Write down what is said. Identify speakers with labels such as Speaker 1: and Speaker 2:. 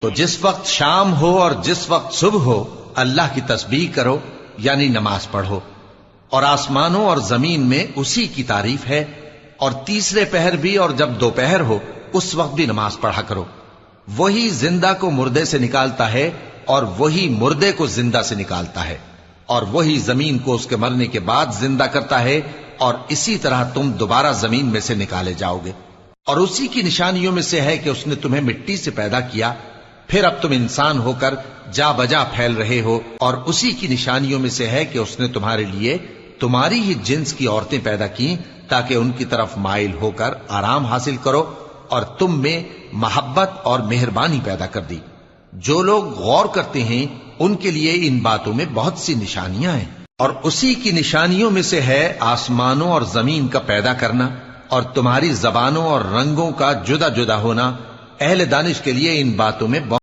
Speaker 1: تو جس وقت شام ہو اور جس وقت صبح ہو اللہ کی تسبیح کرو یعنی نماز پڑھو، اور آسمانوں اور زمین میں اسی کی تعریف ہے، اور تیسرے پہر بھی اور جب دوپہر ہو اس وقت بھی نماز پڑھا کرو۔ وہی زندہ کو مردے سے نکالتا ہے اور وہی مردے کو زندہ سے نکالتا ہے، اور وہی زمین کو اس کے مرنے کے بعد زندہ کرتا ہے، اور اسی طرح تم دوبارہ زمین میں سے نکالے جاؤ گے۔ اور اسی کی نشانیوں میں سے ہے کہ اس نے تمہیں مٹی سے پیدا کیا، پھر اب تم انسان ہو کر جا بجا پھیل رہے ہو، اور اسی کی نشانیوں میں سے ہے کہ اس نے تمہارے لیے تمہاری ہی جنس کی عورتیں پیدا کی تاکہ ان کی طرف مائل ہو کر آرام حاصل کرو، اور تم میں محبت اور مہربانی پیدا کر دی۔ جو لوگ غور کرتے ہیں ان کے لیے ان باتوں میں بہت سی نشانیاں ہیں۔ اور اسی کی نشانیوں میں سے ہے آسمانوں اور زمین کا پیدا کرنا، اور تمہاری زبانوں اور رنگوں کا جدا جدا ہونا۔ اہل دانش کے لیے ان باتوں میں